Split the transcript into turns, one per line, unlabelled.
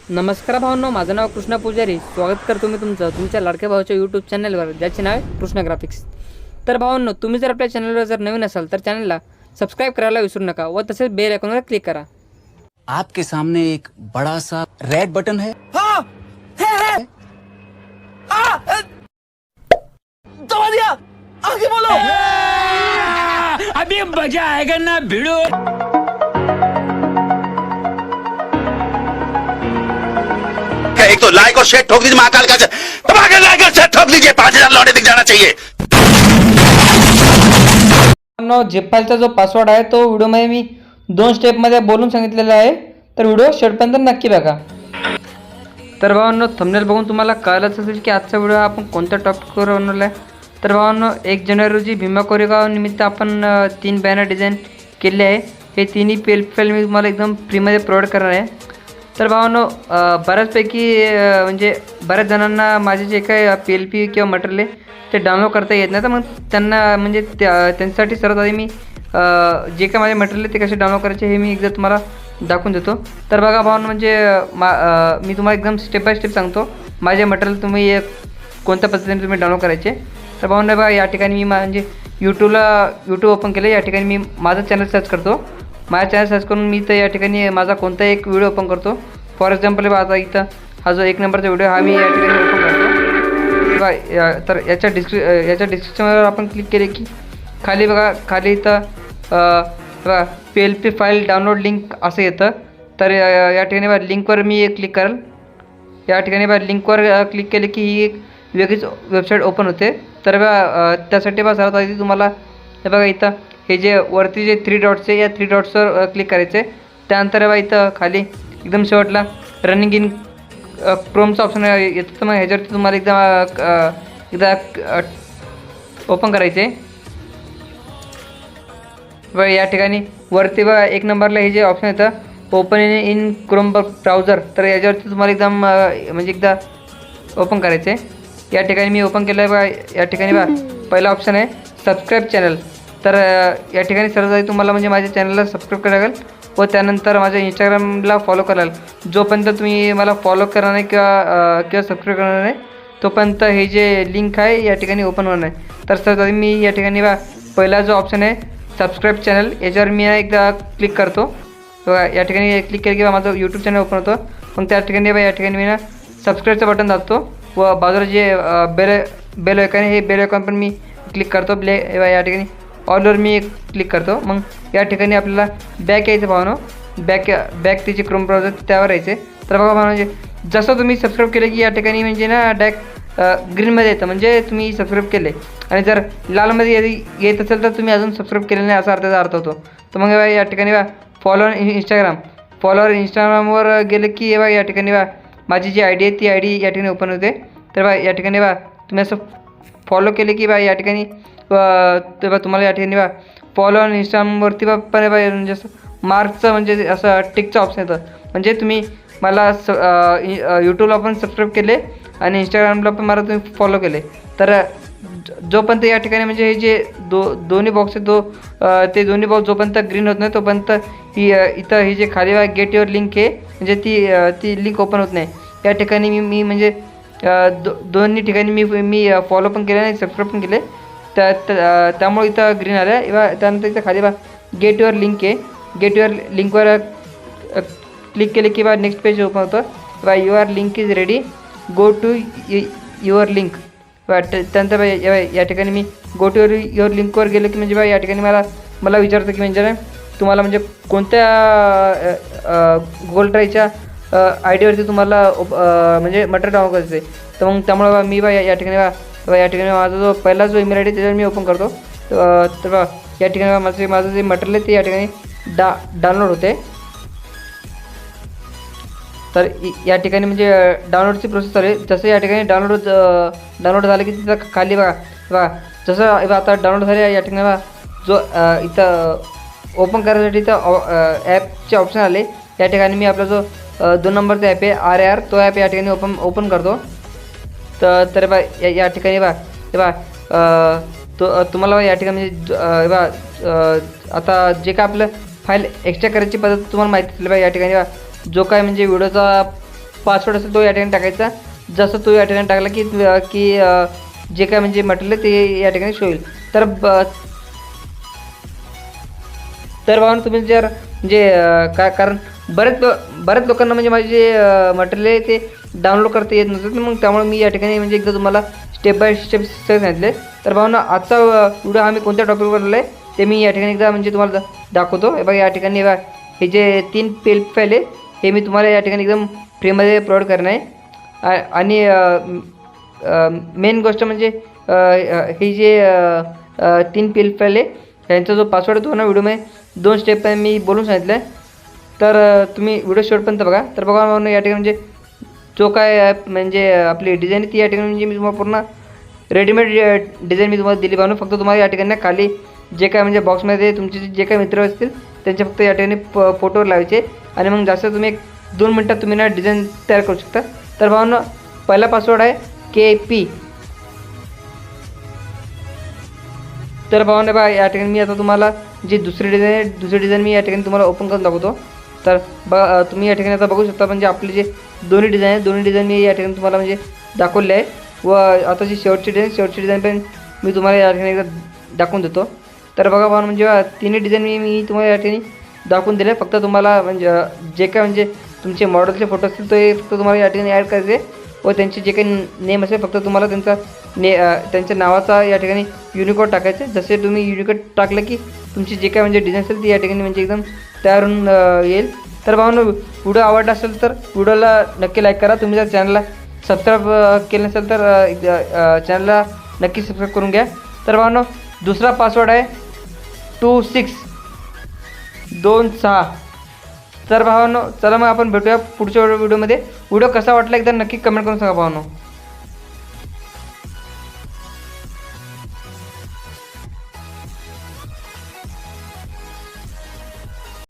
नमस्कार भावांनो, माझं नाव कृष्णा पुजारी. स्वागत करतो मी तुमच्या लाडक्या भावाच्या यूट्यूब चॅनलवर, ज्याचे नाव आहे कृष्णा ग्राफिक्स. तर भावांनो, तुम्ही जर आपल्या चॅनलवर जर नवीन असाल तर चॅनलला सबस्क्राईब करायला विसरू नका व तसेच बेल आयकॉनवर क्लिक करा.
आपके सामने एक बड़ा सा रेड बटन है. हाँ, है. दबा दिया. आगे बोलो. अभी मजा आएगा ना भिड़ो.
एक तो लाइक और शेयर ठोक दीजिए महाकाल का दबा के लाइक और शेयर ठोक दीजिए 5000 लौटे दिख जाना चाहिए.
जेपालचा जो पासवर्ड आहे तो व्हिडिओमध्ये मी 2 स्टेपमध्ये बोलून सांगितलेला आहे, तर व्हिडिओ शेवटपर्यंत नक्की बघा. तर भावांनो, थंबनेल बघून तुम्हाला कळलंच असेल की आजचा व्हिडिओ आपण कोणत्या टॉपिकवर बनवला आहे. तर भावांनो, 1 जानेवारी रोजी भीमा कोरेगाव निमित्त आपण 3 बॅनर डिझाईन केले आहे. हे तिन्ही फाईल मी तुम्हाला एकदम फ्रीमध्ये प्रोव्हाइड करणार आहे. तर भावांनो, बऱ्याचपैकी म्हणजे बऱ्याच जणांना माझे जे काही PLP किंवा मटेरियल आहे ते डाउनलोड करता येत नाही. तर मग त्यांना म्हणजे त्यांच्यासाठी सर्वात आधी मी जे काही माझे मटेरियल आहे ते कसे डाउनलोड करायचे हे मी एकदा तुम्हाला दाखवून देतो. तर बघा भावांनो, म्हणजे मी तुम्हाला एकदम स्टेप बाय स्टेप सांगतो माझे मटेरियल तुम्ही कोणत्या पद्धतीने तुम्ही डाउनलोड करायचे. तर भावांनो बघा, या ठिकाणी मी म्हणजे यूट्यूब ओपन केलं. या ठिकाणी मी माझं चॅनल सर्च करतो. माझा चॅनल सर्च करून मी तर या ठिकाणी माझा कोणता एक व्हिडिओ ओपन करतो. फॉर एक्झाम्पल बघा, आता इथं हा जो 1 नंबरचा व्हिडिओ हा मी या ठिकाणी ओपन करतो. बघा, तर याच्या डिस्क्रिप्शनवर आपण क्लिक केले की खाली बघा, खाली इथं बघा PLP फाईल डाउनलोड लिंक असं येतं. तर या ठिकाणी बघा लिंकवर मी क्लिक करेल. या ठिकाणी बघा लिंकवर क्लिक केले की ही एक वेगळीच वेबसाईट ओपन होते. तर बघा त्यासाठी बघा सर्वात आधी तुम्हाला हे बघा इथं हे जे वरती जे 3 डॉट्स आहे या 3 डॉट्सवर क्लिक करायचे. त्यानंतर बघा इथं खाली एकदम शेवटला रनिंग इन क्रोमचा ऑप्शन येतं. तर मग ह्याच्यावरती तुम्हाला एकदा ओपन करायचे. बघा या ठिकाणी वरती बघा 1 नंबरला हे जे ऑप्शन येतं ओपन इन क्रोम ब्राउझर, तर याच्यावरती तुम्हाला एकदम म्हणजे एकदा ओपन करायचे. या ठिकाणी मी ओपन केलं आहे. बघा या ठिकाणी बघा पहिला ऑप्शन आहे सबस्क्राईब चॅनल. तर या ठिकाणी सर्वात आधी तुम्हाला म्हणजे माझ्या चॅनलला सबस्क्राईब करावं लागेल व त्यानंतर माझ्या इंस्टाग्रामला फॉलो कराल. जोपर्यंत तुम्ही मला फॉलो करणार नाही किंवा सबस्क्राईब करणार नाही तोपर्यंत हे जे लिंक आहे या ठिकाणी ओपन होणार नाही. तर सर्वात आधी मी या ठिकाणी बघा पहिला जो ऑप्शन आहे सबस्क्राईब चॅनल याच्यावर मी एकदा क्लिक करतो. बघा या ठिकाणी क्लिक केलं की माझं यूट्यूब चॅनल ओपन होतं. मग त्या ठिकाणी बघा या ठिकाणी मी सबस्क्राईबचं बटन दाबतो व बाजूला जे बेल आयकॉन आहे हे बेल आयकॉन पण मी क्लिक करतो. या ठिकाणी ऑलवर मी क्लिक करतो. मग या ठिकाणी आपल्याला बॅक यायचं भावनो, बॅक त्याची क्रोम ब्राउझर त्यावर यायचे. तर बघा भावनो, म्हणजे जसं तुम्ही सबस्क्राईब केलं की या ठिकाणी म्हणजे ना डायरेक्ट ग्रीनमध्ये येतं म्हणजे तुम्ही सबस्क्राईब केले. आणि जर लालमध्ये येत असेल तर तुम्ही अजून सबस्क्राईब केलं नाही असा त्याचा अर्थ होतो. तर मग या ठिकाणी फॉलो इंस्टाग्रामवर गेले की या ठिकाणी माझी जी ID आहे ती ID या ठिकाणी ओपन होते. तर या ठिकाणी तुम्ही असं फॉलो केले की या ठिकाणी तुम्हाला या ठिकाणी फॉलो आणि इंस्टाग्रामवरती पण म्हणजे असं मार्कचं म्हणजे असं टिकचं ऑप्शन येतं. म्हणजे तुम्ही मला यूट्यूबला पण सबस्क्राईब केले आणि इंस्टाग्रामला पण मला तुम्ही फॉलो केले. तर जोपर्यंत या ठिकाणी म्हणजे हे जे दोन्ही बॉक्स आहेत ते दोन्ही बॉक्स जोपर्यंत ग्रीन होत नाही तोपर्यंत इथं ही जे खाली गेट युअर लिंक आहे म्हणजे ती लिंक ओपन होत नाही. या ठिकाणी मी म्हणजे दोन्ही ठिकाणी मी फॉलो पण केले आणि सबस्क्राईब पण केले. त्यामुळे इथं ग्रीन आलं. त्यानंतर इथं खाली गेट युअर लिंक आहे. गेट युअर लिंकवर क्लिक केले की नेक्स्ट पेज ओपन होतं. Your link is ready, go to your link. त्यानंतर या ठिकाणी मी गो टू युअर लिंकवर गेलो की म्हणजे या ठिकाणी मला विचारतं की म्हणजे तुम्हाला म्हणजे कोणत्या गुगल ड्राईव्हच्या ID तुम्हाला म्हणजे मटेरियल डाउनलोड करायचं आहे. तर मग त्यामुळे मी या ठिकाणी या ठिकाणी माझा जो पहिला जो ईमेल ID त्याच्यावर मी ओपन करतो. तर या ठिकाणी माझं जे मटेरियल आहे ते या ठिकाणी डाउनलोड होते. तर या ठिकाणी म्हणजे डाउनलोडची प्रोसेस चालू आहे. जसं या ठिकाणी डाउनलोड झालं की तिथं खाली बघा जसं आता डाउनलोड झाले या ठिकाणी जो इथं ओपन करण्यासाठी इथं ॲपचे ऑप्शन आले. या ठिकाणी मी आपला जो 2 नंबरचा ॲप आहे RAR तो ॲप या ठिकाणी ओपन करतो. तर या ठिकाणी तुम्हाला या ठिकाणी म्हणजे आता जे काय आपलं फाईल एक्स्ट्रा करायची पद्धत तुम्हाला माहिती असेल. या ठिकाणी जो काय म्हणजे व्हिडिओचा पासवर्ड असेल तो या ठिकाणी टाकायचा. जसं तो या ठिकाणी टाकला की जे काय म्हणजे मटेरियल ते या ठिकाणी शो होईल. तर भावांनो तुम्ही जर म्हणजे कारण बऱ्याच लोकांना म्हणजे माझे जे मटेरियल आहे ते डाउनलोड करता येत नव्हतं. मग त्यामुळे मी या ठिकाणी म्हणजे एकदा तुम्हाला स्टेप बाय स्टेप सांगितले. तर भावांनो आजचा व्हिडिओ आम्ही कोणत्या टॉपिकवर आलेला आहे ते मी या ठिकाणी एकदा म्हणजे तुम्हाला दाखवतो. बघा या ठिकाणी हे जे 3 PDF फाईल आहे हे मी तुम्हाला या ठिकाणी एकदम फ्रीमध्ये प्रोव्हाइड करणार आहे. आणि मेन गोष्ट म्हणजे हे जे 3 PDF फाईल आहे ह्यांचा जो पासवर्ड तो ना व्हिडिओमध्ये 2 स्टेप मी बोलून सांगितलं आहे. तर तुम्ही व्हिडिओ शेवटपर्यंत बघा. तर बघा म्हणून या ठिकाणी म्हणजे जो काय म्हणजे आपली डिझाईन आहे ती या ठिकाणी म्हणजे मी तुम्हाला पूर्ण रेडीमेड डिझाईन मी तुम्हाला दिली बनवून. फक्त तुम्हाला या ठिकाणी खाली जे काय म्हणजे बॉक्समध्ये तुमचे जे काही मित्र असतील त्यांचे फक्त या ठिकाणी फोटो लावायचे आणि मग जास्त तुम्ही 1-2 मिनटात तुम्ही ना डिझाईन तयार करू शकता. तर भावांनो पहिला पासवर्ड आहे KP. तर भावांनो बघा या ठिकाणी मी आता तुम्हाला जी दुसरी डिझाईन मी या ठिकाणी तुम्हाला ओपन करून दाखवतो. तर बघा तुम्ही या ठिकाणी आता बघू शकता म्हणजे आपले जे दोन्ही डिझाईन मी या ठिकाणी तुम्हाला म्हणजे दाखवले आहे. व आता जी शेवटची डिझाईन पण मी तुम्हाला या ठिकाणी एकदा दाखवून देतो. तर बघा भावांनो म्हणजे तिन्ही डिझाईन मी तुम्हाला या ठिकाणी दाखवून दिले. फक्त तुम्हाला म्हणजे जे काय म्हणजे तुमचे मॉडेलचे फोटो असतील ते फक्त तुम्हाला या ठिकाणी ॲड करायचे व त्यांचे जे काही नेम असेल फक्त तुम्हाला त्यांच्या नावाचा या ठिकाणी युनिकोड टाकायचे. जसे तुम्ही युनिकोड टाकलं की तुमची जे काय म्हणजे डिझाईन असेल ती या ठिकाणी म्हणजे एकदम तयार होऊन येईल. तर भावांनो व्हिडिओ आवडला असेल तर व्हिडिओला नक्की लाईक करा. तुम्ही जर चॅनलला सबस्क्राईब केलं नसेल तर चॅनलला नक्की सबस्क्राईब करून घ्या. तर भावांनो दुसरा पासवर्ड आहे 2626. तर भावांनो चला मग आपण भेटूया पुढच्या व्हिडिओमध्ये. व्हिडिओ कसा वाटला एकदा नक्की कमेंट करून सांगा भावांनो.